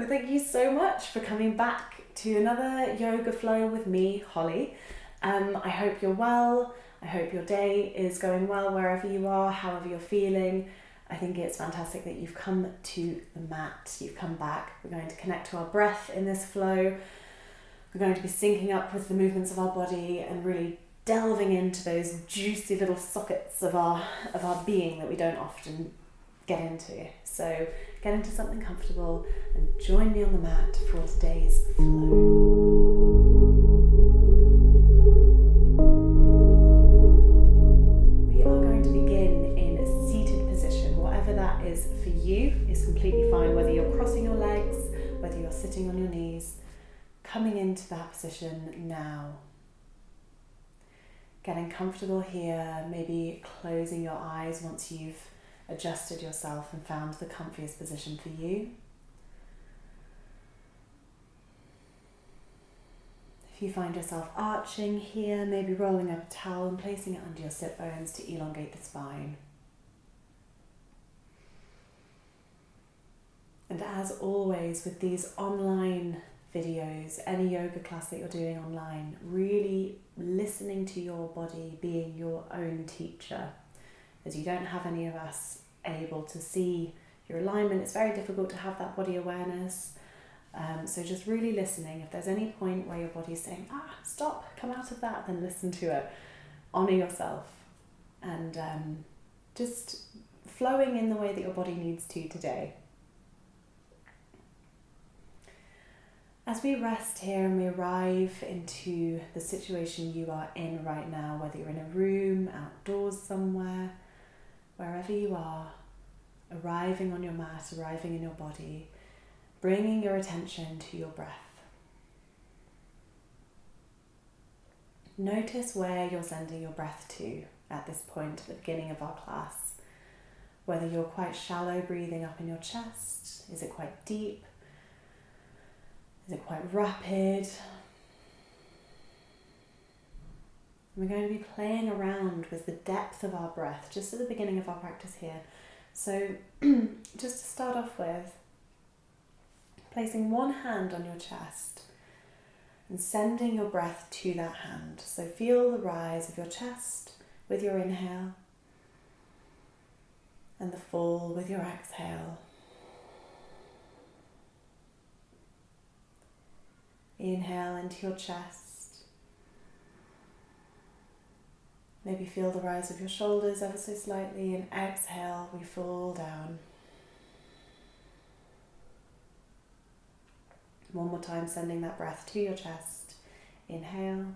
Hello, thank you so much for coming back to another Yoga Flow with me, Holly. I hope you're well. I hope your day is going well wherever you are, however you're feeling. I think it's fantastic that you've come to the mat, you've come back. We're going to connect to our breath in this flow. We're going to be syncing up with the movements of our body and really delving into those juicy little sockets of our being that we don't often get into. So get into something comfortable and join me on the mat for today's flow. We are going to begin in a seated position. Whatever that is for you is completely fine, whether you're crossing your legs, whether you're sitting on your knees. Coming into that position now. Getting comfortable here, maybe closing your eyes once you've adjusted yourself and found the comfiest position for you. If you find yourself arching here, maybe rolling up a towel and placing it under your sit bones to elongate the spine. And as always with these online videos, any yoga class that you're doing online, really listening to your body, being your own teacher. As you don't have any of us able to see your alignment, it's very difficult to have that body awareness. So just really listening. If there's any point where your body's saying, stop, come out of that, then listen to it. Honour yourself. And just flowing in the way that your body needs to today. As we rest here and we arrive into the situation you are in right now, whether you're in a room, outdoors somewhere, wherever you are, arriving on your mat, arriving in your body, bringing your attention to your breath. Notice where you're sending your breath to at this point at the beginning of our class. Whether you're quite shallow breathing up in your chest, is it quite deep? Is it quite rapid? We're going to be playing around with the depth of our breath just at the beginning of our practice here. So just to start off with, placing one hand on your chest and sending your breath to that hand. So feel the rise of your chest with your inhale and the fall with your exhale. Inhale into your chest. Maybe feel the rise of your shoulders ever so slightly, and exhale, we fall down. One more time, sending that breath to your chest. Inhale.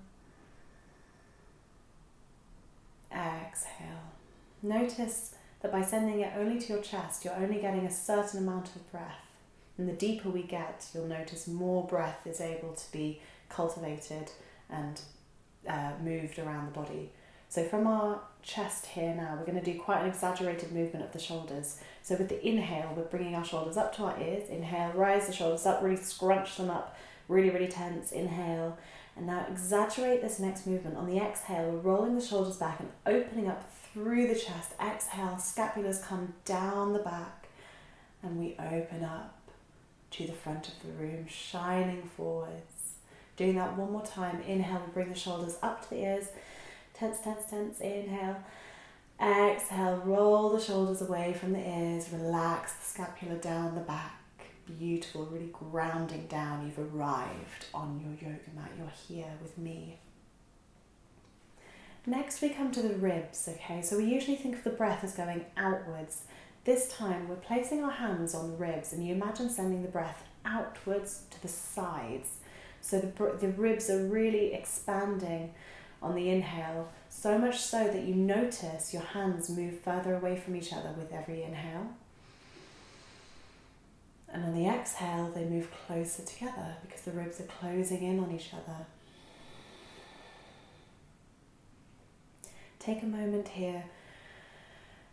Exhale. Notice that by sending it only to your chest, you're only getting a certain amount of breath. And the deeper we get, you'll notice more breath is able to be cultivated and moved around the body. So from our chest here now, we're going to do quite an exaggerated movement of the shoulders. So with the inhale, we're bringing our shoulders up to our ears. Inhale, rise the shoulders up, really scrunch them up, really, really tense. Inhale. And now exaggerate this next movement. On the exhale, we're rolling the shoulders back and opening up through the chest. Exhale, scapulas come down the back and we open up to the front of the room, shining forwards. Doing that one more time. Inhale, we bring the shoulders up to the ears. Tense, tense, tense. Inhale. Exhale, roll the shoulders away from the ears. Relax the scapula down the back. Beautiful, really grounding down. You've arrived on your yoga mat. You're here with me. Next, we come to the ribs, okay? So we usually think of the breath as going outwards. This time, we're placing our hands on the ribs, and you imagine sending the breath outwards to the sides. So the ribs are really expanding on the inhale, so much so that you notice your hands move further away from each other with every inhale. And on the exhale, they move closer together because the ribs are closing in on each other. Take a moment here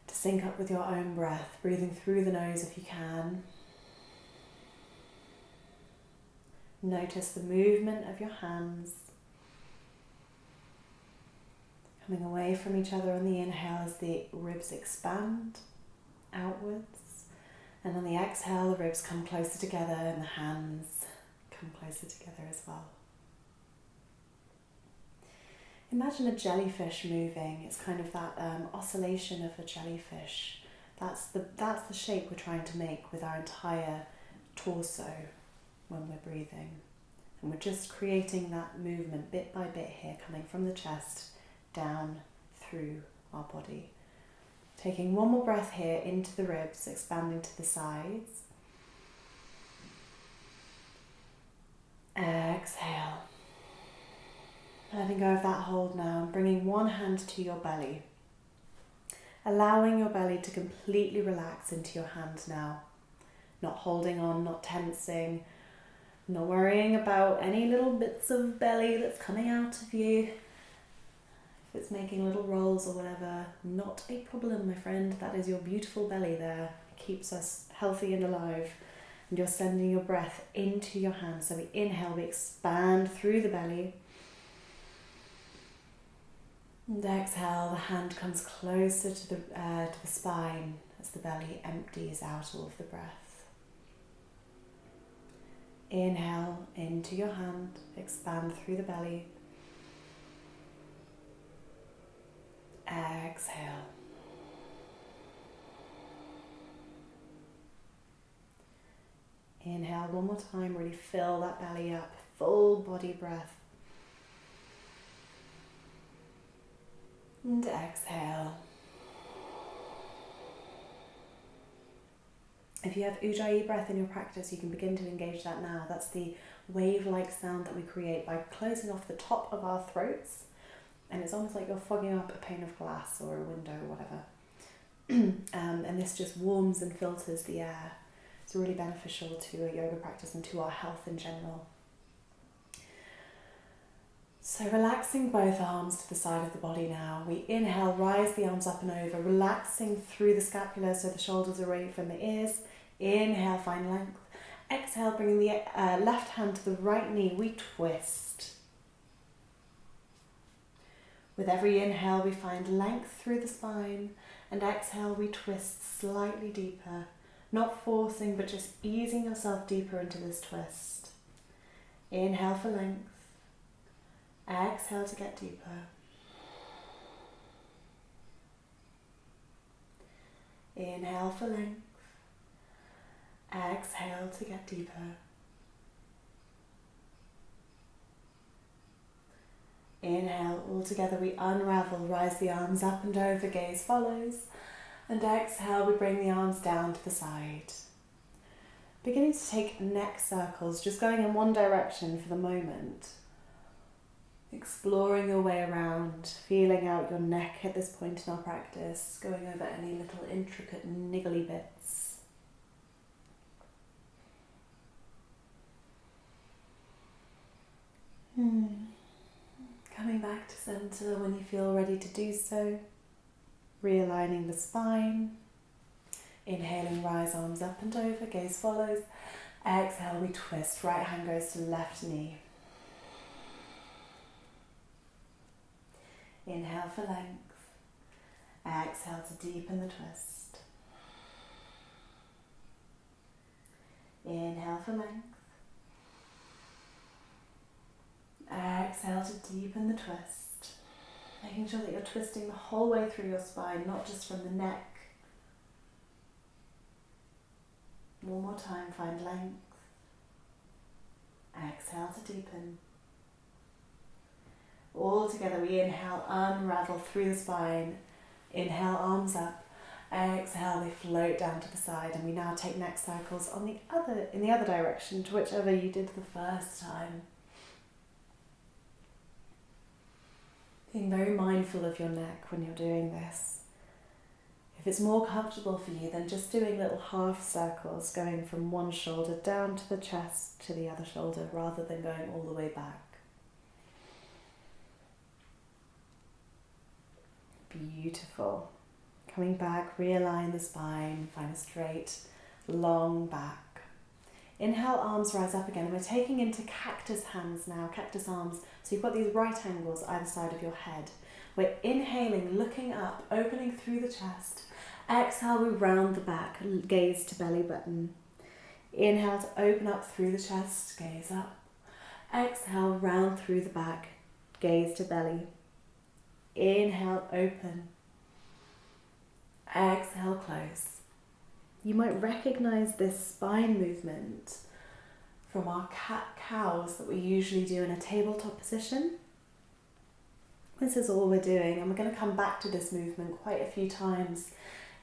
to sync up with your own breath, breathing through the nose if you can. Notice the movement of your hands coming away from each other on the inhale as the ribs expand outwards, And on the exhale, the ribs come closer together and the hands come closer together as well. Imagine a jellyfish moving. It's kind of that oscillation of a jellyfish. That's the shape we're trying to make with our entire torso when we're breathing. And we're just creating that movement bit by bit here, coming from the chest down through our body. Taking one more breath here into the ribs, expanding to the sides. Exhale. Letting go of that hold now and bringing one hand to your belly. Allowing your belly to completely relax into your hand now. Not holding on, not tensing, not worrying about any little bits of belly that's coming out of you. If it's making little rolls or whatever, not a problem, my friend. That is your beautiful belly there. It keeps us healthy and alive. And you're sending your breath into your hands. So we inhale, we expand through the belly. And exhale, the hand comes closer to the spine as the belly empties out all of the breath. Inhale into your hand, expand through the belly. Exhale. Inhale one more time, really fill that belly up, full body breath. And exhale. If you have Ujjayi breath in your practice, you can begin to engage that now. That's the wave-like sound that we create by closing off the top of our throats. And it's almost like you're fogging up a pane of glass or a window or whatever. And this just warms and filters the air. It's really beneficial to a yoga practice and to our health in general. So relaxing both arms to the side of the body now. We inhale, rise the arms up and over, relaxing through the scapula so the shoulders are away from the ears. Inhale, find length. Exhale, bringing the left hand to the right knee, we twist. With every inhale, we find length through the spine, and exhale, we twist slightly deeper, not forcing, but just easing yourself deeper into this twist. Inhale for length. Exhale to get deeper. Inhale for length. Exhale to get deeper. Inhale, all together we unravel, rise the arms up and over, gaze follows. And exhale, we bring the arms down to the side. Beginning to take neck circles, just going in one direction for the moment. Exploring your way around, feeling out your neck at this point in our practice, going over any little intricate niggly bits. Coming back to center when you feel ready to do so. Realigning the spine. Inhaling, rise arms up and over, gaze follows. Exhale, we twist, right hand goes to left knee. Inhale for length. Exhale to deepen the twist. Inhale for length. Exhale to deepen the twist. Making sure that you're twisting the whole way through your spine, not just from the neck. One more time, find length. Exhale to deepen. All together we inhale, unravel through the spine. Inhale, arms up. Exhale, they float down to the side, and we now take neck circles in the other direction, to whichever you did the first time. Being very mindful of your neck when you're doing this. If it's more comfortable for you, then just doing little half circles, going from one shoulder down to the chest to the other shoulder, rather than going all the way back. Beautiful. Coming back, realign the spine, find a straight, long back. Inhale, arms rise up again. We're taking into cactus hands now, cactus arms. So you've got these right angles either side of your head. We're inhaling, looking up, opening through the chest. Exhale, we round the back, gaze to belly button. Inhale to open up through the chest, gaze up. Exhale, round through the back, gaze to belly. Inhale, open. Exhale, close. You might recognize this spine movement from our cat-cows that we usually do in a tabletop position. This is all we're doing, and we're going to come back to this movement quite a few times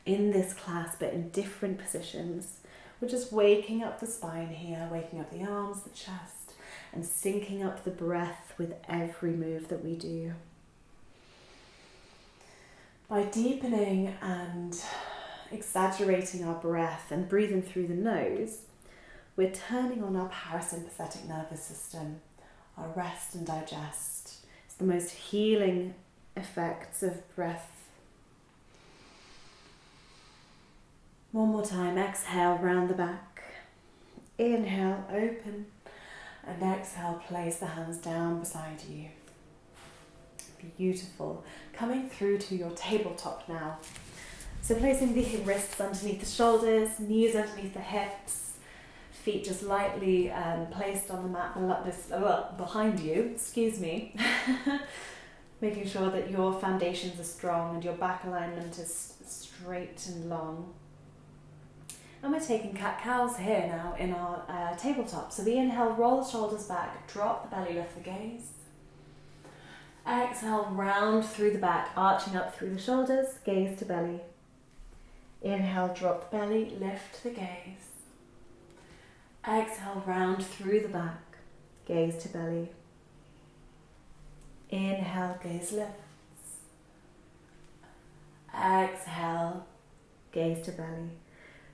in this class, but in different positions. We're just waking up the spine here, waking up the arms, the chest, and syncing up the breath with every move that we do. By deepening and exaggerating our breath and breathing through the nose, we're turning on our parasympathetic nervous system, our rest and digest. It's the most healing effects of breath. One more time, exhale, round the back. Inhale, open. And exhale, place the hands down beside you. Beautiful. Coming through to your tabletop now. So placing the wrists underneath the shoulders, knees underneath the hips, feet just lightly placed on the mat behind you, Making sure that your foundations are strong and your back alignment is straight and long. And we're taking cat-cows here now in our tabletop. So we inhale, roll the shoulders back, drop the belly, lift the gaze. Exhale, round through the back, arching up through the shoulders, gaze to belly. Inhale, drop the belly, lift the gaze. Exhale, round through the back, gaze to belly. Inhale, gaze lifts. Exhale, gaze to belly.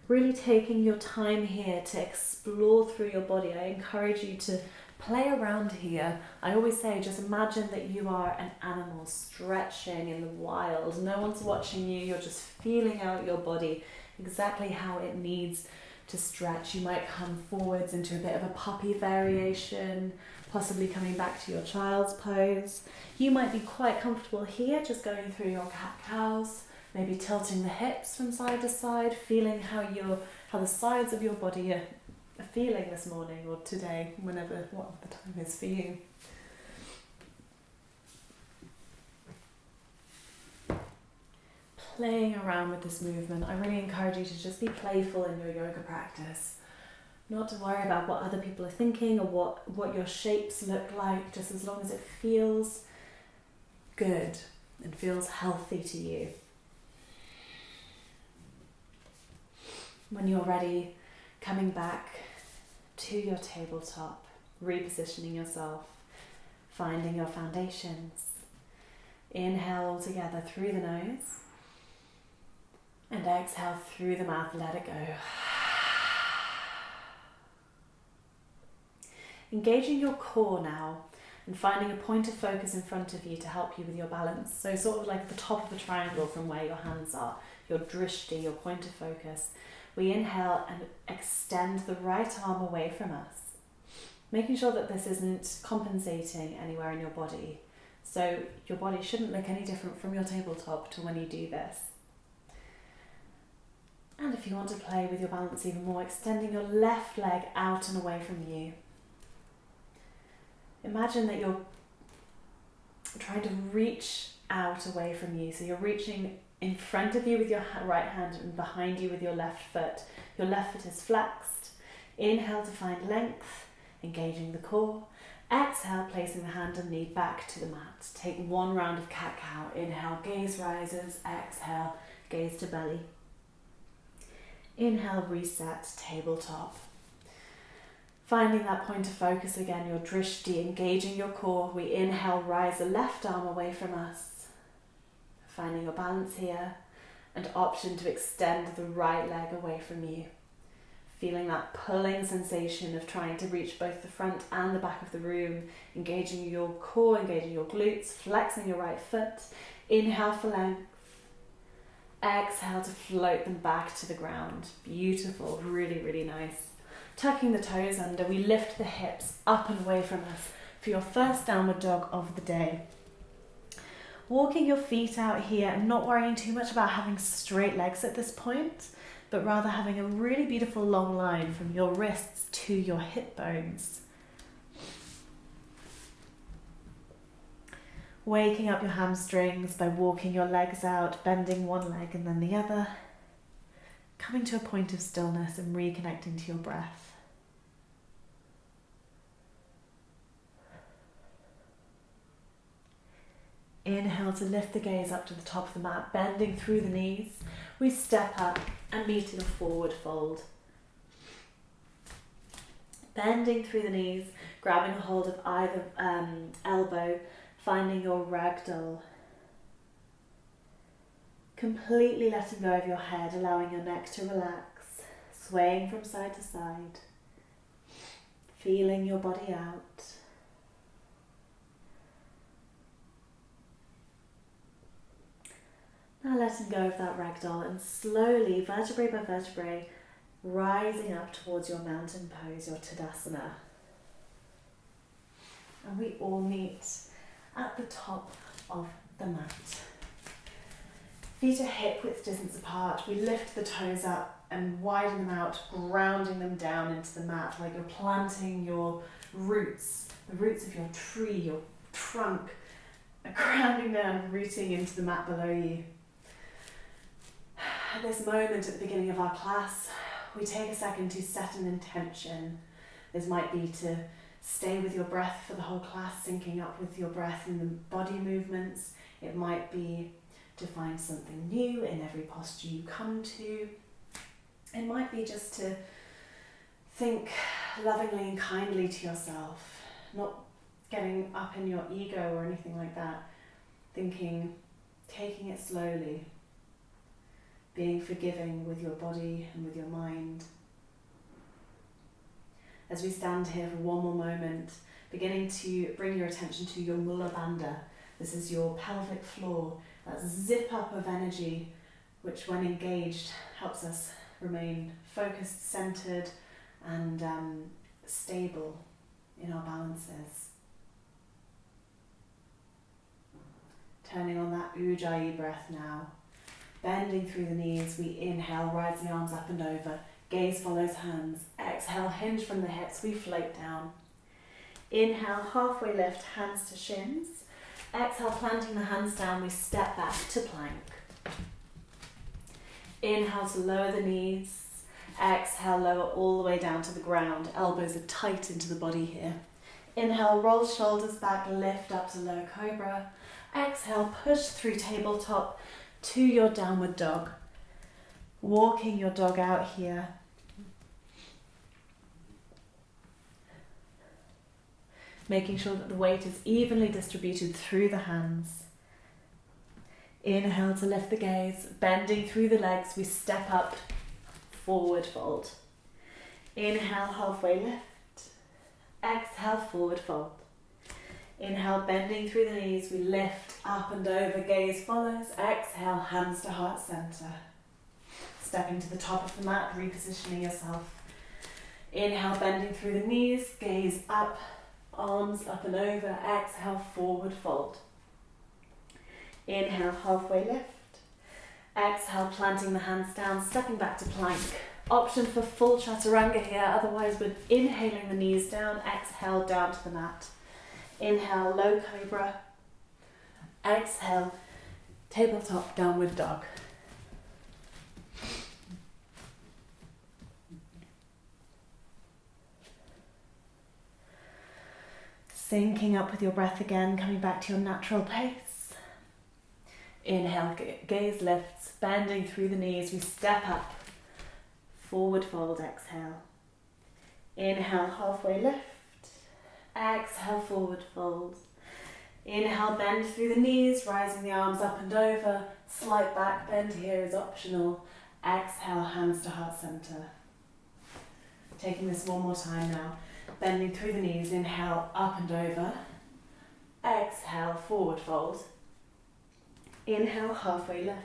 Really taking your time here to explore through your body. I encourage you to play around here. I always say, just imagine that you are an animal stretching in the wild. No one's watching you. You're just feeling out your body, exactly how it needs to stretch. You might come forwards into a bit of a puppy variation, possibly coming back to your child's pose. You might be quite comfortable here, just going through your cat-cows. Maybe tilting the hips from side to side, feeling how the sides of your body are feeling this morning or today, what the time is for you. Playing around with this movement, I really encourage you to just be playful in your yoga practice. Not to worry about what other people are thinking or what your shapes look like, just as long as it feels good and feels healthy to you. When you're ready, coming back to your tabletop, repositioning yourself, finding your foundations. Inhale all together through the nose and exhale through the mouth, let it go. Engaging your core now and finding a point of focus in front of you to help you with your balance. So sort of like the top of the triangle from where your hands are, your drishti, your point of focus. We inhale and extend the right arm away from us, making sure that this isn't compensating anywhere in your body. So your body shouldn't look any different from your tabletop to when you do this. And if you want to play with your balance even more, extending your left leg out and away from you. Imagine that you're trying to reach out away from you. So you're reaching in front of you with your right hand and behind you with your left foot. Your left foot is flexed. Inhale to find length, engaging the core. Exhale, placing the hand and knee back to the mat. Take one round of cat-cow. Inhale, gaze rises. Exhale, gaze to belly. Inhale, reset, tabletop. Finding that point of focus again, your drishti, engaging your core. We inhale, rise the left arm away from us. Finding your balance here, and option to extend the right leg away from you. Feeling that pulling sensation of trying to reach both the front and the back of the room, engaging your core, engaging your glutes, flexing your right foot. Inhale for length. Exhale to float them back to the ground. Beautiful, really, really nice. Tucking the toes under, we lift the hips up and away from us for your first downward dog of the day. walking your feet out here and not worrying too much about having straight legs at this point, but rather having a really beautiful long line from your wrists to your hip bones. Waking up your hamstrings by walking your legs out, bending one leg and then the other, coming to a point of stillness and reconnecting to your breath. Inhale to lift the gaze up to the top of the mat, bending through the knees. We step up and meet in a forward fold. Bending through the knees, grabbing a hold of either elbow, finding your ragdoll. Completely letting go of your head, allowing your neck to relax, swaying from side to side, feeling your body out. Now letting go of that ragdoll and slowly, vertebrae by vertebrae, rising up towards your mountain pose, your Tadasana. And we all meet at the top of the mat. Feet are hip width distance apart. We lift the toes up and widen them out, grounding them down into the mat like you're planting your roots, the roots of your tree, your trunk, grounding down, rooting into the mat below you. At this moment at the beginning of our class, we take a second to set an intention. This might be to stay with your breath for the whole class, syncing up with your breath and the body movements. It might be to find something new in every posture you come to. It might be just to think lovingly and kindly to yourself, not getting up in your ego or anything like that. Thinking, taking it slowly, being forgiving with your body and with your mind. As we stand here for one more moment, beginning to bring your attention to your Mula Bandha. This is your pelvic floor, that zip up of energy, which when engaged helps us remain focused, centered, and stable in our balances. Turning on that Ujjayi breath now. Bending through the knees, we inhale, rise the arms up and over. Gaze follows hands. Exhale, hinge from the hips, we float down. Inhale, halfway lift, hands to shins. Exhale, planting the hands down, we step back to plank. Inhale to lower the knees. Exhale, lower all the way down to the ground. Elbows are tight into the body here. Inhale, roll shoulders back, lift up to low cobra. Exhale, push through tabletop to your downward dog. Walking your dog out here. Making sure that the weight is evenly distributed through the hands. Inhale to lift the gaze, bending through the legs, we step up, forward fold. Inhale, halfway lift. Exhale, forward fold. Inhale, bending through the knees, we lift up and over, gaze follows. Exhale, hands to heart center. Stepping to the top of the mat, repositioning yourself. Inhale, bending through the knees, gaze up, arms up and over. Exhale, forward fold. Inhale, halfway lift. Exhale, planting the hands down, stepping back to plank. Option for full chaturanga here, otherwise we're inhaling the knees down, exhale down to the mat. Inhale, low cobra. Exhale, tabletop downward dog. Syncing up with your breath again, coming back to your natural pace. Inhale, gaze lifts, bending through the knees, we step up. Forward fold, exhale. Inhale, halfway lift. Exhale, forward fold. Inhale, bend through the knees, rising the arms up and over. Slight back bend here is optional. Exhale, hands to heart center. Taking this one more time now. Bending through the knees, inhale, up and over. Exhale, forward fold. Inhale, halfway lift.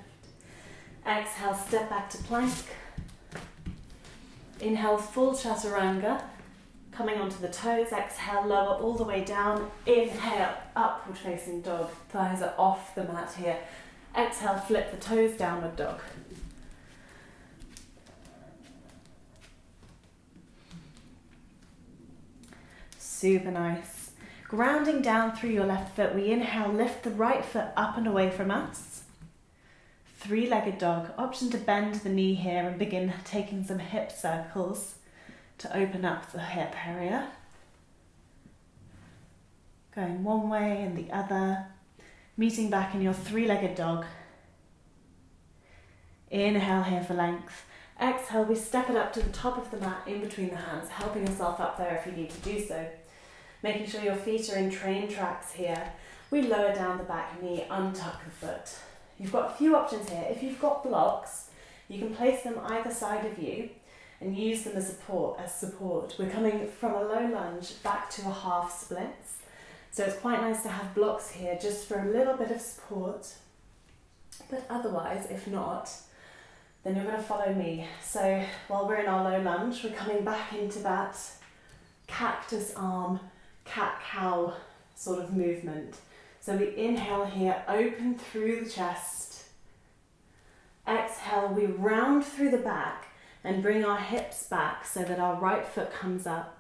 Exhale, step back to plank. Inhale, full chaturanga. Coming onto the toes, exhale, lower all the way down. Inhale, upward facing dog. Thighs are off the mat here. Exhale, flip the toes, downward dog. Super nice. Grounding down through your left foot, we inhale, lift the right foot up and away from us. Three-legged dog. Option to bend the knee here and begin taking some hip circles to open up the hip area. Going one way and the other. Meeting back in your three-legged dog. Inhale here for length. Exhale, we step it up to the top of the mat in between the hands, helping yourself up there if you need to do so. Making sure your feet are in train tracks here. We lower down the back knee, untuck the foot. You've got a few options here. If you've got blocks, you can place them either side of you and use them as support. We're coming from a low lunge back to a half splits. So it's quite nice to have blocks here just for a little bit of support. But otherwise, if not, then you're going to follow me. So while we're in our low lunge, we're coming back into that cactus arm, cat-cow sort of movement. So we inhale here, open through the chest. Exhale, we round through the back and bring our hips back so that our right foot comes up.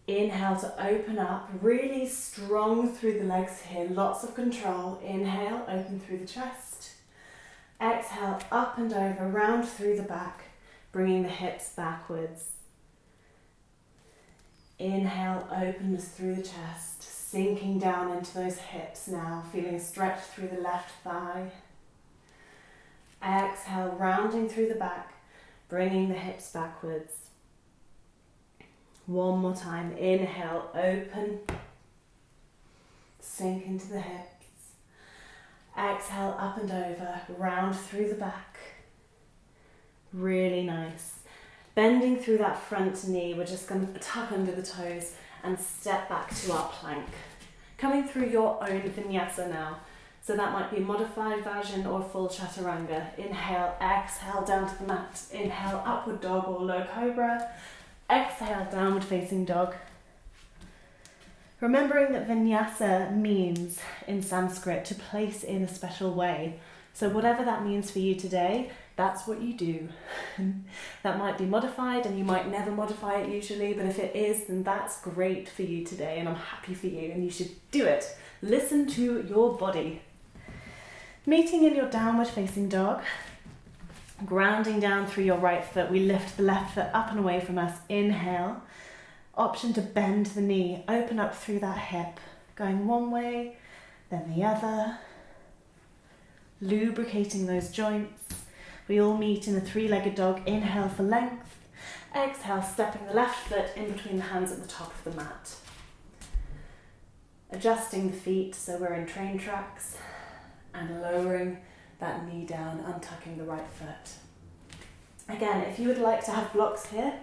Inhale to open up, really strong through the legs here, lots of control. Inhale, open through the chest. Exhale, up and over, round through the back, bringing the hips backwards. Inhale, openness through the chest, sinking down into those hips now, feeling a stretch through the left thigh. Exhale, rounding through the back, bringing the hips backwards. One more time. Inhale, open, sink into the hips. Exhale, up and over, round through the back. Really nice. Bending through that front knee, we're just going to tuck under the toes and step back to our plank. Coming through your own vinyasa now. So that might be a modified version or full chaturanga. Inhale, exhale down to the mat. Inhale, upward dog or low cobra. Exhale, downward facing dog. Remembering that vinyasa means in Sanskrit to place in a special way. So whatever that means for you today, that's what you do. That might be modified and you might never modify it usually, but if it is, then that's great for you today and I'm happy for you and you should do it. Listen to your body. Meeting in your downward facing dog. Grounding down through your right foot, we lift the left foot up and away from us. Inhale. Option to bend the knee, open up through that hip. Going one way, then the other. Lubricating those joints. We all meet in a three-legged dog. Inhale for length. Exhale, stepping the left foot in between the hands at the top of the mat. Adjusting the feet so we're in train tracks and lowering that knee down, untucking the right foot. Again, if you would like to have blocks here,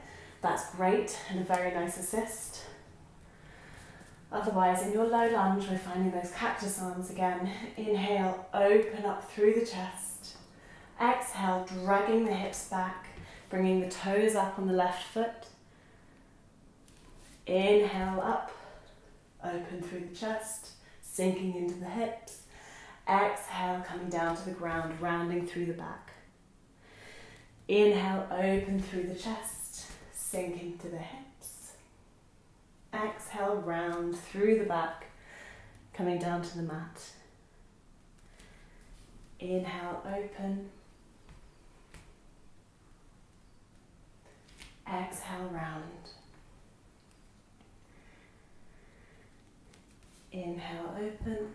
that's great and a very nice assist. Otherwise, in your low lunge, we're finding those cactus arms again. Inhale, open up through the chest. Exhale, dragging the hips back, bringing the toes up on the left foot. Inhale up, open through the chest, sinking into the hips. Exhale, coming down to the ground, rounding through the back. Inhale, open through the chest, sink into the hips. Exhale, round through the back, coming down to the mat. Inhale, open. Exhale, round. Inhale, open.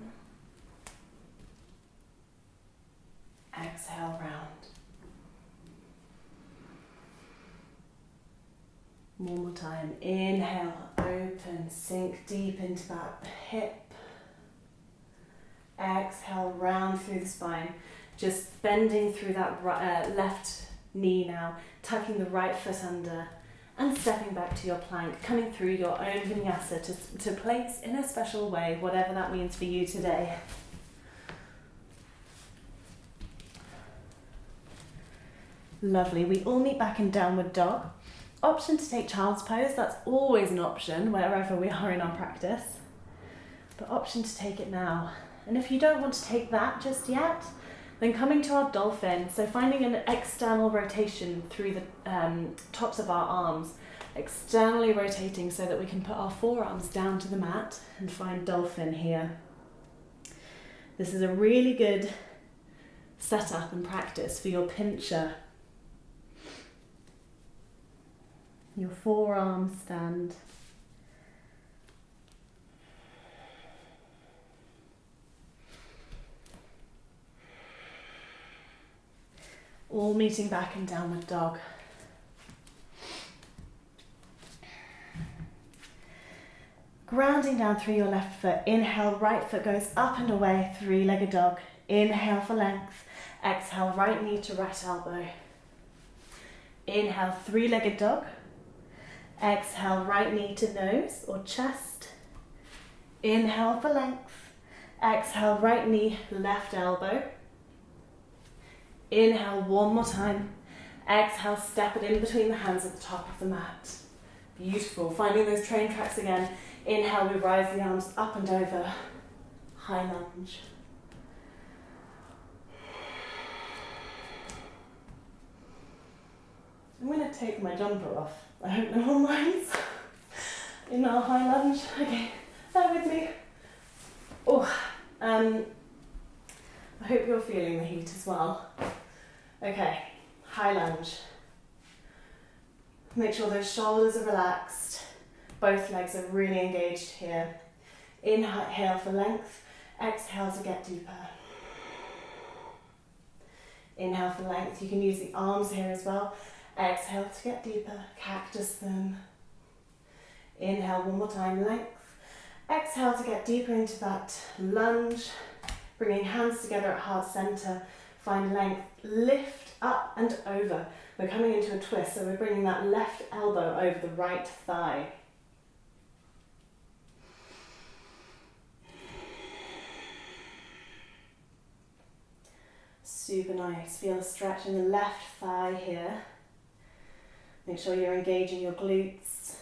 Exhale, round. One more time. Inhale, open, sink deep into that hip. Exhale, round through the spine. Just bending through that left knee now, tucking the right foot under and stepping back to your plank, coming through your own vinyasa to place in a special way, whatever that means for you today. Lovely. We all meet back in downward dog. Option to take child's pose, that's always an option wherever we are in our practice. But option to take it now. And if you don't want to take that just yet, then coming to our dolphin, so finding an external rotation through the tops of our arms, externally rotating so that we can put our forearms down to the mat and find dolphin here. This is a really good setup and practice for your pincher. Your forearm stand. All meeting back in downward dog. Grounding down through your left foot. Inhale, right foot goes up and away, three-legged dog. Inhale for length. Exhale, right knee to right elbow. Inhale, three-legged dog. Exhale, right knee to nose or chest. Inhale for length. Exhale, right knee, left elbow. Inhale one more time. Exhale, step it in between the hands at the top of the mat. Beautiful. Finding those train tracks again. Inhale, we rise the arms up and over. High lunge. I'm going to take my jumper off. I hope no one minds. In our high lunge. Okay, bear with me. Oh, I hope you're feeling the heat as well. Okay, high lunge. Make sure those shoulders are relaxed. Both legs are really engaged here. Inhale for length. Exhale to get deeper. Inhale for length. You can use the arms here as well. Exhale to get deeper. Cactus them. Inhale one more time, length. Exhale to get deeper into that lunge. Bringing hands together at heart center. Find length. Lift up and over. We're coming into a twist, so we're bringing that left elbow over the right thigh. Super nice. Feel a stretch in the left thigh here. Make sure you're engaging your glutes.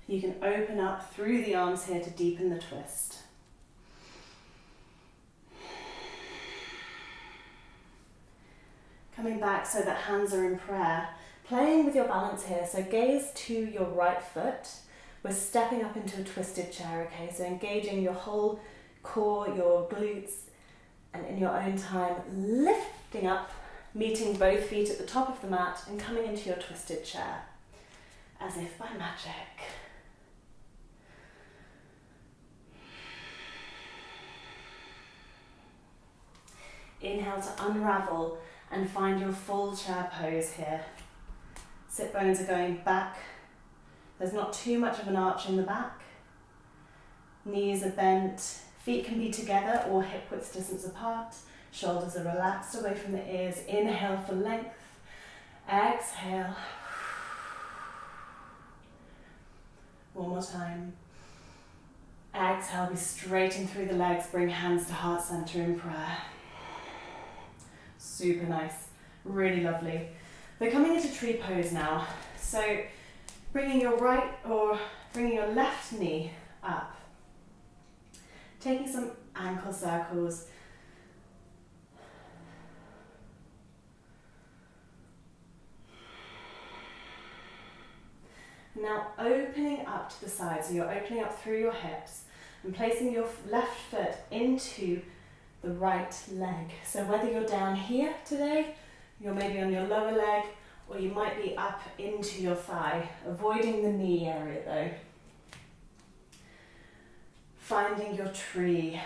You can open up through the arms here to deepen the twist. Coming back so that hands are in prayer. Playing with your balance here. So gaze to your right foot. We're stepping up into a twisted chair, okay? So engaging your whole core, your glutes, and in your own time, lifting up, meeting both feet at the top of the mat and coming into your twisted chair, as if by magic. Inhale to unravel and find your full chair pose here. Sit bones are going back. There's not too much of an arch in the back. Knees are bent. Feet can be together or hip width distance apart. Shoulders are relaxed away from the ears. Inhale for length. Exhale. One more time. Exhale, be straighten through the legs. Bring hands to heart center in prayer. Super nice. Really lovely. We're coming into tree pose now. So bringing your left knee up. Taking some ankle circles. Now opening up to the side, so you're opening up through your hips and placing your left foot into the right leg. So whether you're down here today, you're maybe on your lower leg, or you might be up into your thigh, avoiding the knee area though. Finding your tree,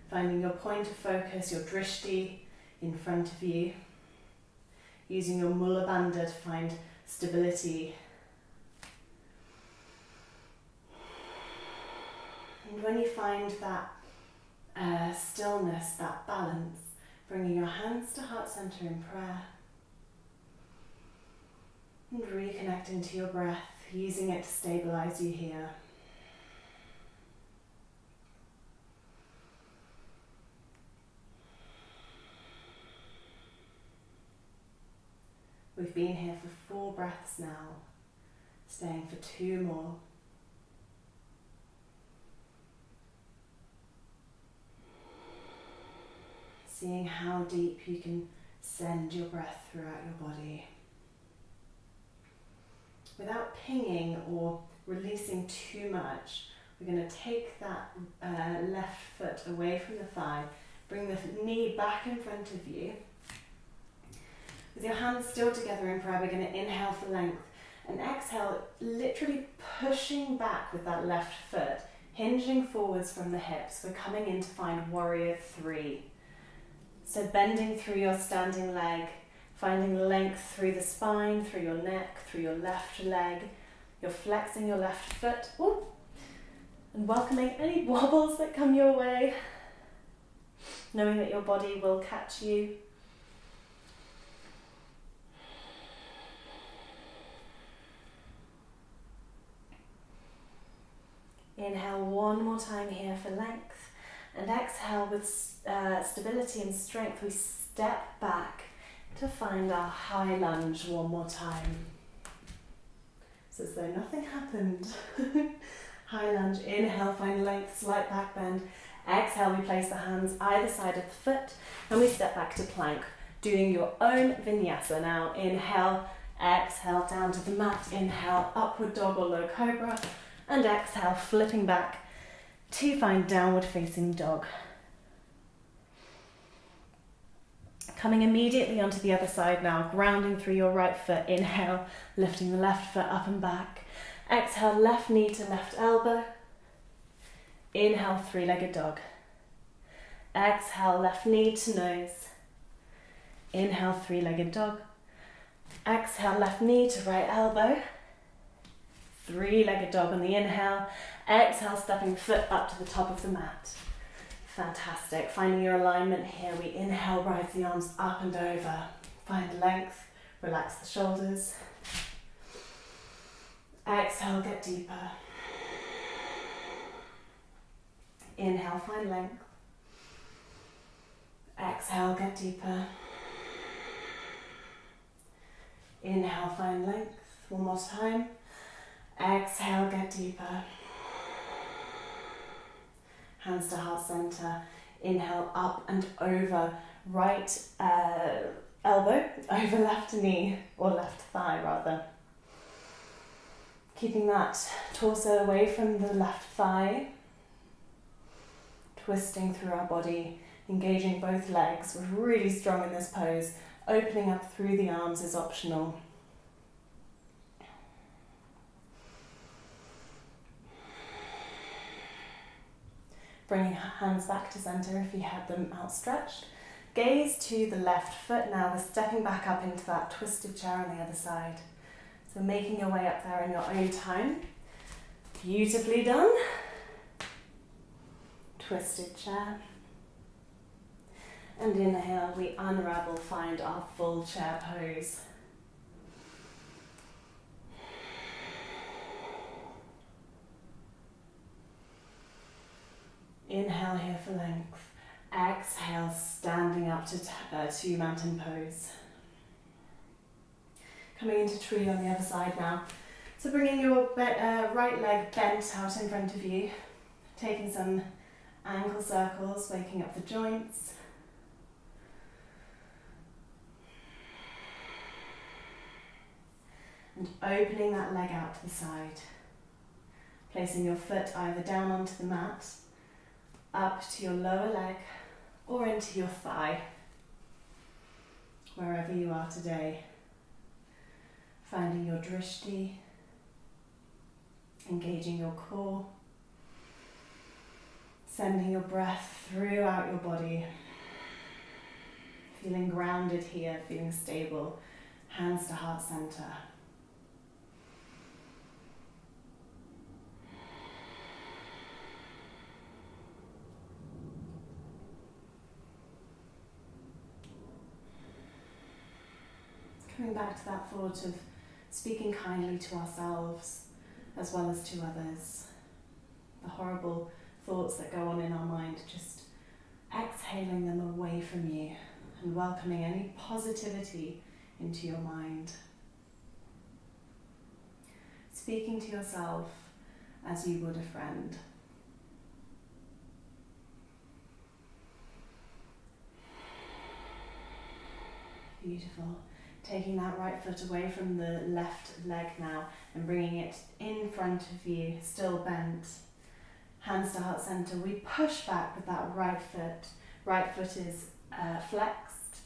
finding your point of focus, your drishti in front of you, using your mula bandha to find stability. And when you find that stillness, that balance, bringing your hands to heart center in prayer and reconnecting to your breath, using it to stabilize you here. We've been here for 4 breaths now. Staying for 2 more. Seeing how deep you can send your breath throughout your body. Without pinging or releasing too much, we're going to take that left foot away from the thigh, bring the knee back in front of you. With your hands still together in prayer, we're going to inhale for length and exhale, literally pushing back with that left foot, hinging forwards from the hips. We're coming in to find warrior 3. So bending through your standing leg, finding length through the spine, through your neck, through your left leg. You're flexing your left foot. Ooh. And welcoming any wobbles that come your way. Knowing that your body will catch you. Inhale one more time here for length. And exhale with stability and strength. We step back to find our high lunge one more time. It's as though nothing happened. High lunge, inhale, find length, slight back bend. Exhale, we place the hands either side of the foot and we step back to plank, doing your own vinyasa. Now inhale, exhale down to the mat, inhale, upward dog or low cobra, and exhale, flipping back to find downward facing dog. Coming immediately onto the other side now, grounding through your right foot. Inhale, lifting the left foot up and back. Exhale, left knee to left elbow. Inhale, 3-legged dog. Exhale, left knee to nose. Inhale, 3-legged dog. Exhale, left knee to right elbow. 3-legged dog on the inhale. Exhale, stepping foot up to the top of the mat. Fantastic. Finding your alignment here. We inhale, rise the arms up and over. Find length. Relax the shoulders. Exhale, get deeper. Inhale, find length. Exhale, get deeper. Inhale, find length. One more time. Exhale, get deeper. Hands to heart center. Inhale, up and over. Right elbow over left knee, or left thigh rather. Keeping that torso away from the left thigh. Twisting through our body, engaging both legs. We're really strong in this pose. Opening up through the arms is optional. Bringing hands back to center if you had them outstretched. Gaze to the left foot now. We're stepping back up into that twisted chair on the other side. So making your way up there in your own time. Beautifully done. Twisted chair. And inhale, we unravel, find our full chair pose. Inhale here for length. Exhale, standing up to mountain pose. Coming into tree on the other side now. So bringing your right leg bent out in front of you. Taking some ankle circles, waking up the joints. And opening that leg out to the side. Placing your foot either down onto the mat, up to your lower leg, or into your thigh, wherever you are today. Finding your drishti, engaging your core, sending your breath throughout your body, feeling grounded here, feeling stable, hands to heart center. Coming back to that thought of speaking kindly to ourselves as well as to others. The horrible thoughts that go on in our mind, just exhaling them away from you and welcoming any positivity into your mind. speaking to yourself as you would a friend. Beautiful. Taking that right foot away from the left leg now and bringing it in front of you, still bent. Hands to heart center. We push back with that right foot. Right foot is flexed.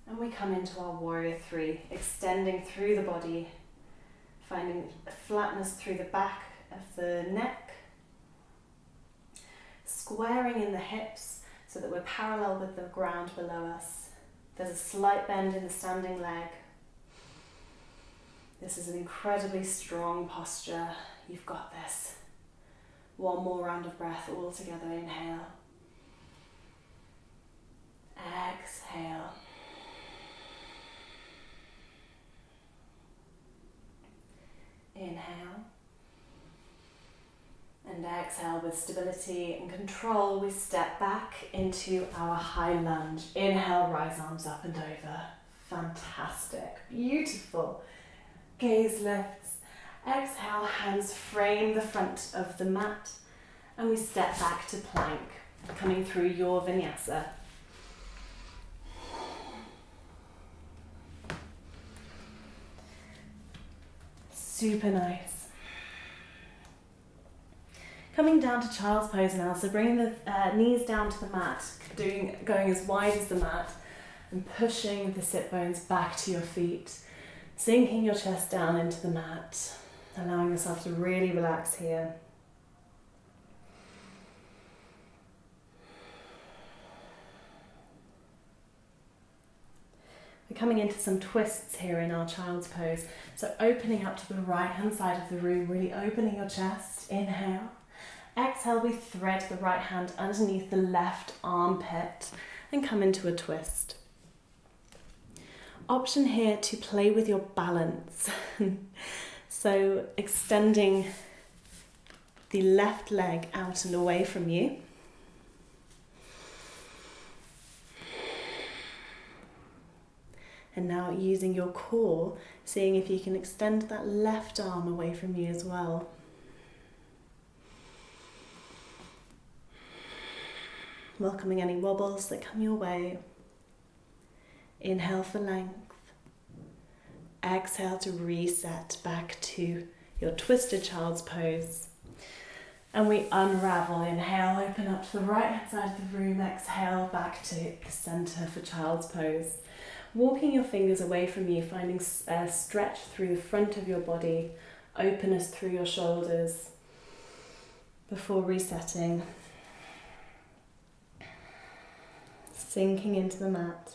And we come into our warrior three, extending through the body, finding flatness through the back of the neck, squaring in the hips so that we're parallel with the ground below us. There's a slight bend in the standing leg. This is an incredibly strong posture. You've got this. One more round of breath all together. Inhale. Exhale. Inhale. And exhale with stability and control. We step back into our high lunge. Inhale, rise arms up and over. Fantastic. Beautiful. Gaze lifts. Exhale, hands frame the front of the mat. And we step back to plank, coming through your vinyasa. Super nice. Coming down to child's pose now, so bringing the knees down to the mat, going as wide as the mat, and pushing the sit bones back to your feet, sinking your chest down into the mat, allowing yourself to really relax here. We're coming into some twists here in our child's pose, so opening up to the right hand side of the room, really opening your chest, inhale. Exhale, we thread the right hand underneath the left armpit and come into a twist. Option here to play with your balance. So extending the left leg out and away from you. And now using your core, seeing if you can extend that left arm away from you as well. Welcoming any wobbles that come your way. Inhale for length. Exhale to reset back to your twisted child's pose. And we unravel. Inhale, open up to the right hand side of the room. Exhale, back to the center for child's pose. Walking your fingers away from you, finding a stretch through the front of your body, openness through your shoulders before resetting. Sinking into the mat.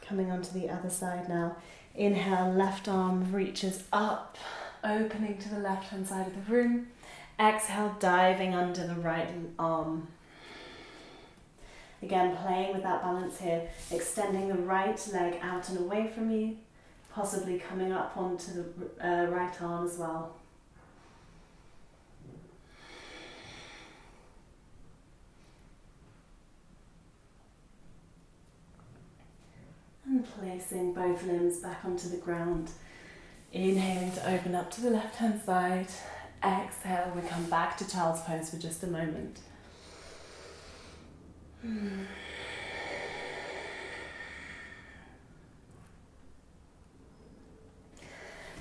Coming onto the other side now. Inhale, left arm reaches up, opening to the left hand side of the room. Exhale, diving under the right arm. Again, playing with that balance here, extending the right leg out and away from you, possibly coming up onto the right arm as well. And placing both limbs back onto the ground. Inhaling to open up to the left hand side. Exhale, we come back to child's pose for just a moment.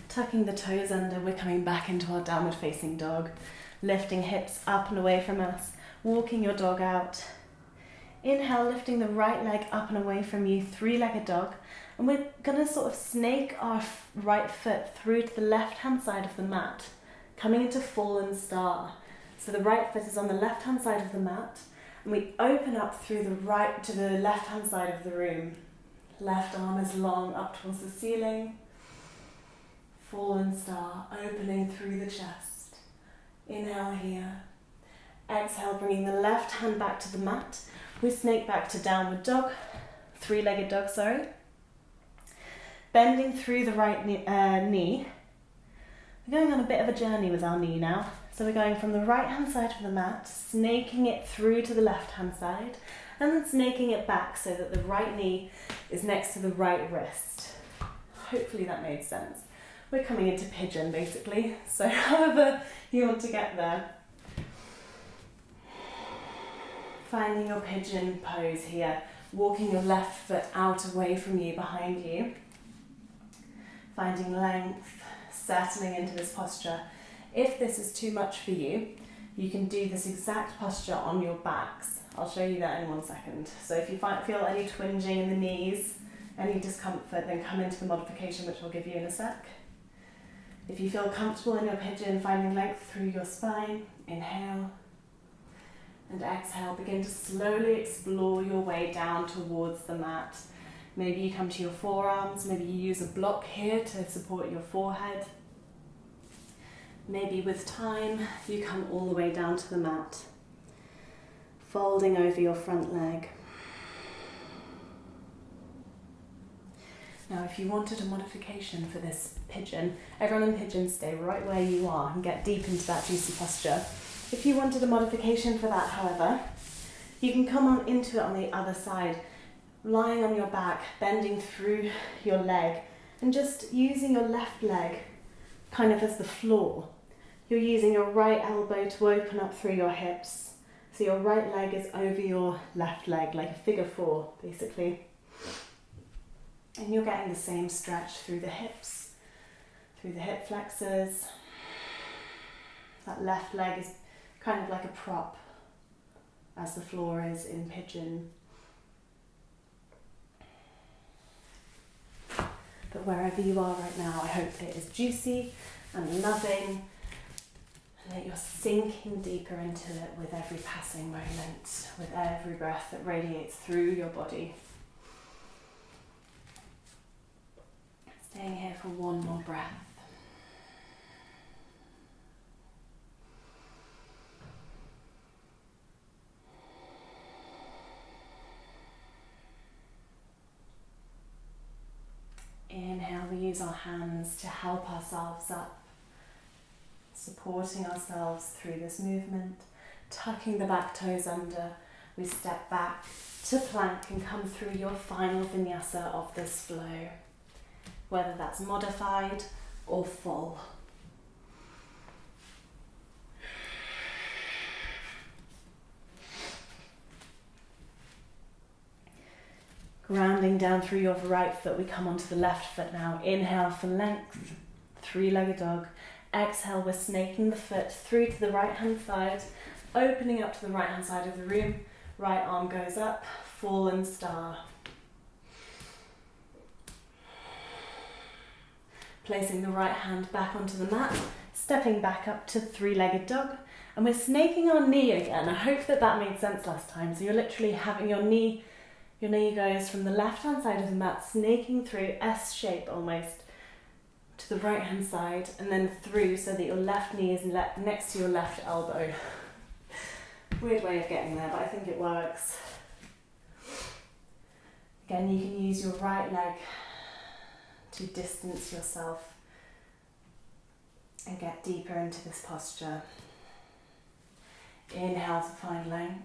Tucking the toes under, we're coming back into our downward facing dog. Lifting hips up and away from us. Walking your dog out. Inhale, lifting the right leg up and away from you, three-legged dog. And we're going to sort of snake our right foot through to the left-hand side of the mat, coming into fallen star. So the right foot is on the left-hand side of the mat, and we open up through the right to the left-hand side of the room. Left arm is long up towards the ceiling. Fallen star, opening through the chest. Inhale here. Exhale, bringing the left hand back to the mat. We snake back to downward dog, three-legged dog, sorry. Bending through the right knee. We're going on a bit of a journey with our knee now. So we're going from the right-hand side of the mat, snaking it through to the left-hand side, and then snaking it back so that the right knee is next to the right wrist. Hopefully that made sense. We're coming into pigeon basically, so however you want to get there. Finding your pigeon pose here, walking your left foot out away from you, behind you. Finding length, settling into this posture. If this is too much for you, you can do this exact posture on your backs. I'll show you that in 1 second. So if you feel any twinging in the knees, any discomfort, then come into the modification, which I'll give you in a sec. If you feel comfortable in your pigeon, finding length through your spine, inhale. And exhale, begin to slowly explore your way down towards the mat. Maybe you come to your forearms, maybe you use a block here to support your forehead. Maybe with time, you come all the way down to the mat, folding over your front leg. Now, if you wanted a modification for this pigeon, everyone in pigeon stay right where you are and get deep into that juicy posture. If you wanted a modification for that, however, you can come on into it on the other side, lying on your back, bending through your leg, and just using your left leg kind of as the floor. You're using your right elbow to open up through your hips. So your right leg is over your left leg, like a figure four, basically. And you're getting the same stretch through the hips, through the hip flexors. That left leg is kind of like a prop, as the floor is in pigeon. But wherever you are right now, I hope it is juicy and loving, and that you're sinking deeper into it with every passing moment, with every breath that radiates through your body. Staying here for one more breath. Inhale, we use our hands to help ourselves up, supporting ourselves through this movement, tucking the back toes under. We step back to plank and come through your final vinyasa of this flow, whether that's modified or full. Grounding down through your right foot, we come onto the left foot now. Inhale for length, three-legged dog. Exhale, we're snaking the foot through to the right-hand side, opening up to the right-hand side of the room. Right arm goes up, fallen star. Placing the right hand back onto the mat, stepping back up to three-legged dog. And we're snaking our knee again. I hope that made sense last time. So you're literally having your knee goes from the left-hand side of the mat, snaking through, S shape almost, to the right-hand side, and then through so that your left knee is next to your left elbow. Weird way of getting there, but I think it works. Again, you can use your right leg to distance yourself and get deeper into this posture. Inhale to find length.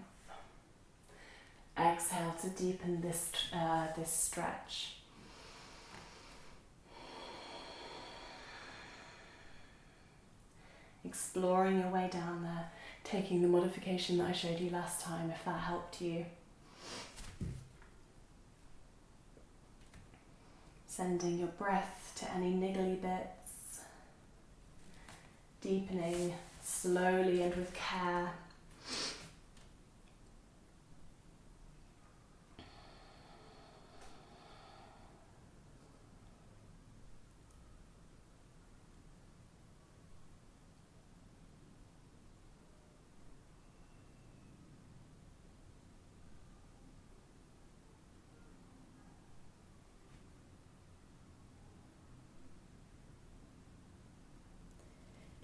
Exhale to deepen this stretch. Exploring your way down there, taking the modification that I showed you last time, if that helped you. Sending your breath to any niggly bits. Deepening slowly and with care.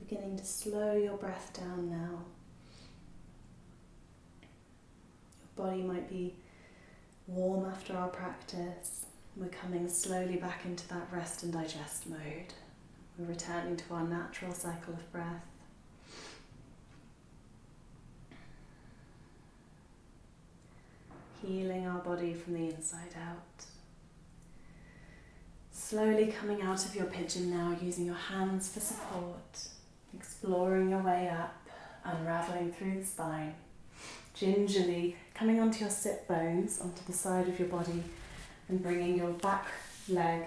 Beginning to slow your breath down now. Your body might be warm after our practice. We're coming slowly back into that rest and digest mode. We're returning to our natural cycle of breath. Healing our body from the inside out. Slowly coming out of your pigeon now, using your hands for support, exploring your way up, unraveling through the spine, gingerly coming onto your sit bones, onto the side of your body, and bringing your back leg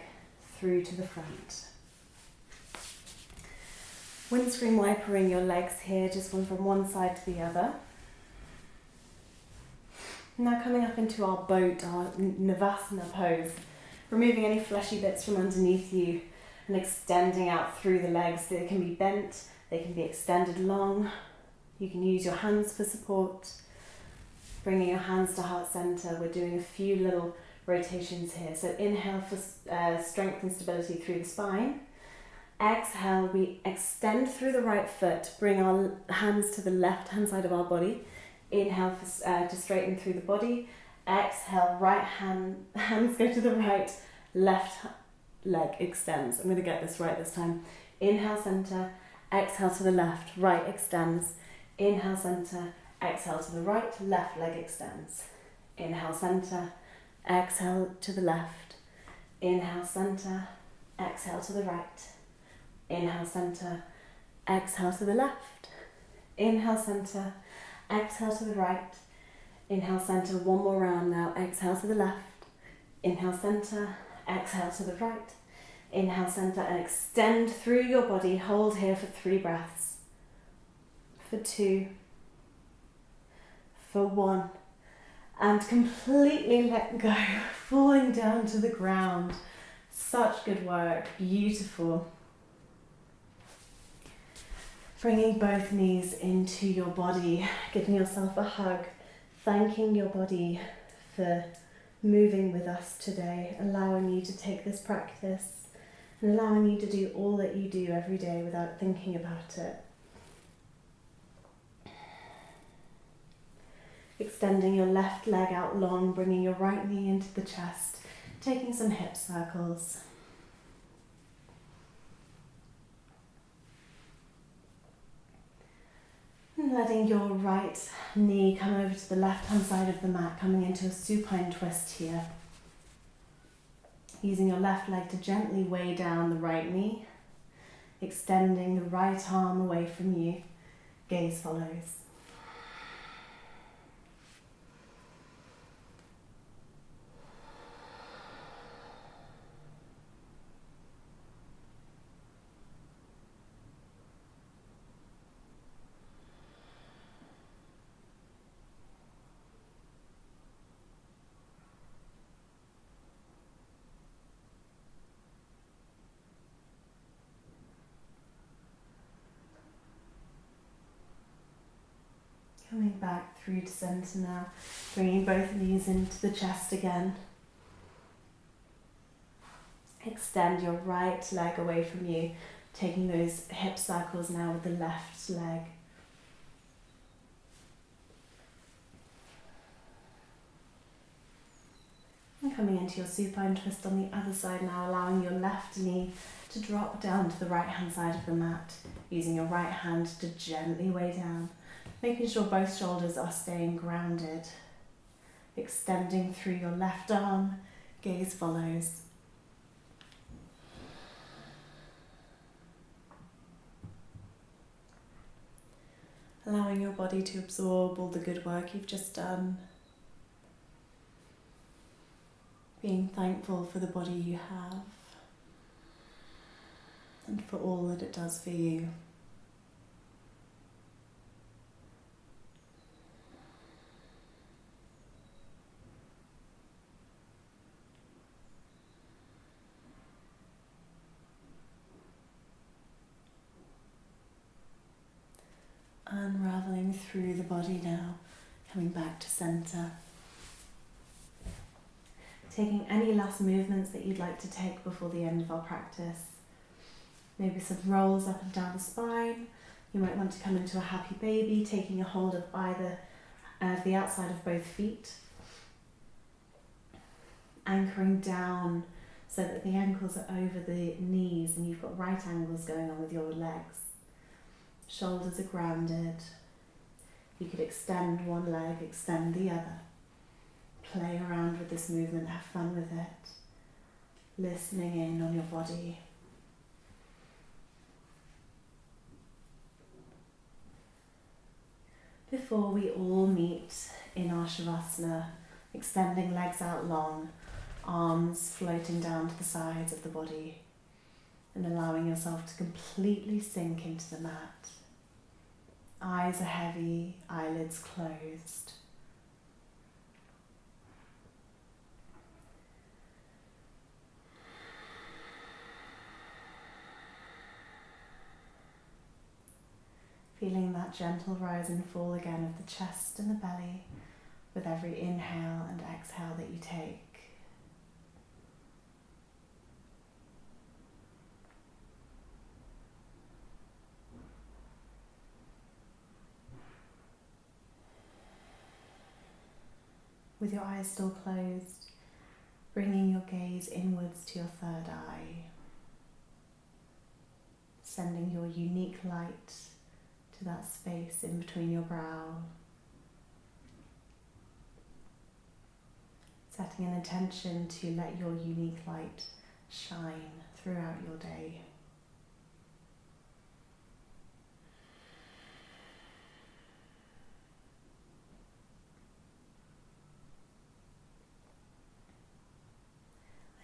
through to the front. Windscreen wipering your legs here, just one from one side to the other. Now coming up into our boat, our Navasana pose, removing any fleshy bits from underneath you and extending out through the legs. They can be bent, they can be extended long. You can use your hands for support. Bringing your hands to heart center, we're doing a few little rotations here. So inhale for strength and stability through the spine. Exhale, we extend through the right foot, bring our hands to the left hand side of our body. Inhale to straighten through the body. Exhale, hands go to the right, left leg extends. I'm going to get this right this time. Inhale, center. Exhale to the left, right extends. Inhale, center. Exhale to the right, left leg extends. Inhale, center. Exhale to the left. Inhale, center. Exhale to the right. Inhale, center. Exhale to the left. Inhale, center. Exhale to the right. Inhale, center. One more round now. Exhale to the left. Inhale, center. Exhale to the right. Inhale, center, and extend through your body. Hold here for 3 breaths. For 2. For 1. And completely let go, falling down to the ground. Such good work. Beautiful. Bringing both knees into your body, giving yourself a hug, thanking your body for moving with us today, allowing you to take this practice and allowing you to do all that you do every day without thinking about it. Extending your left leg out long, bringing your right knee into the chest, taking some hip circles. And letting your right knee come over to the left-hand side of the mat, coming into a supine twist here. Using your left leg to gently weigh down the right knee, extending the right arm away from you. Gaze follows. Coming back through to center now, bringing both knees into the chest again. Extend your right leg away from you, taking those hip circles now with the left leg. And coming into your supine twist on the other side now, allowing your left knee to drop down to the right hand side of the mat, using your right hand to gently weigh down. Making sure both shoulders are staying grounded. Extending through your left arm, gaze follows. Allowing your body to absorb all the good work you've just done. Being thankful for the body you have and for all that it does for you. Unraveling through the body now, coming back to center. Taking any last movements that you'd like to take before the end of our practice. Maybe some rolls up and down the spine. You might want to come into a happy baby, taking a hold of either the outside of both feet. Anchoring down so that the ankles are over the knees and you've got right angles going on with your legs. Shoulders are grounded. You could extend one leg, extend the other. Play around with this movement, have fun with it. listening in on your body. Before we all meet in our Shavasana, extending legs out long, arms floating down to the sides of the body, and allowing yourself to completely sink into the mat. Eyes are heavy, eyelids closed. Feeling that gentle rise and fall again of the chest and the belly with every inhale and exhale that you take. With your eyes still closed, bringing your gaze inwards to your third eye, sending your unique light to that space in between your brow, setting an intention to let your unique light shine throughout your day.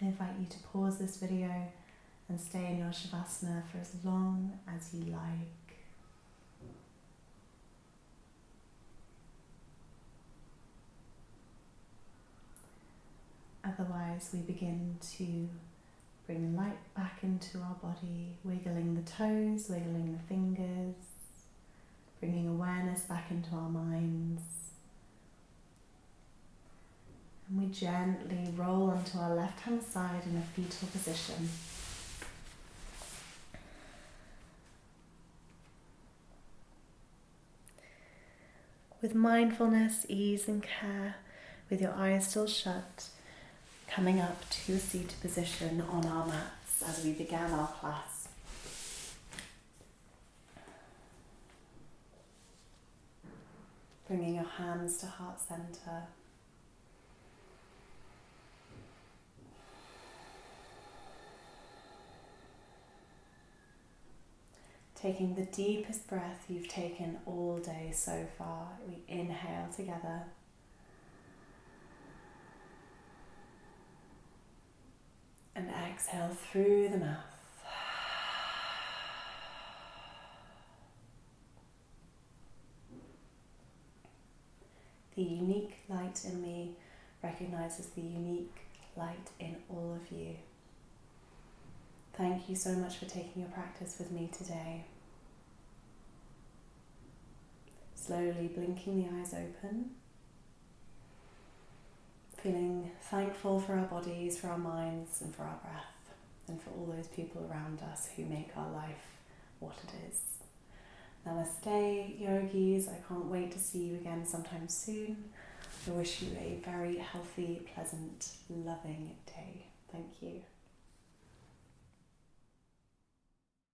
I invite you to pause this video and stay in your Shavasana for as long as you like. Otherwise, we begin to bring light back into our body, wiggling the toes, wiggling the fingers, bringing awareness back into our minds. And we gently roll onto our left-hand side in a fetal position. With mindfulness, ease and care, with your eyes still shut, coming up to a seated position on our mats as we began our class. Bringing your hands to heart center. Taking the deepest breath you've taken all day so far, we inhale together. And exhale through the mouth. The unique light in me recognizes the unique light in all of you. Thank you so much for taking your practice with me today. Slowly blinking the eyes open. Feeling thankful for our bodies, for our minds, and for our breath, and for all those people around us who make our life what it is. Namaste, yogis. I can't wait to see you again sometime soon. I wish you a very healthy, pleasant, loving day. Thank you.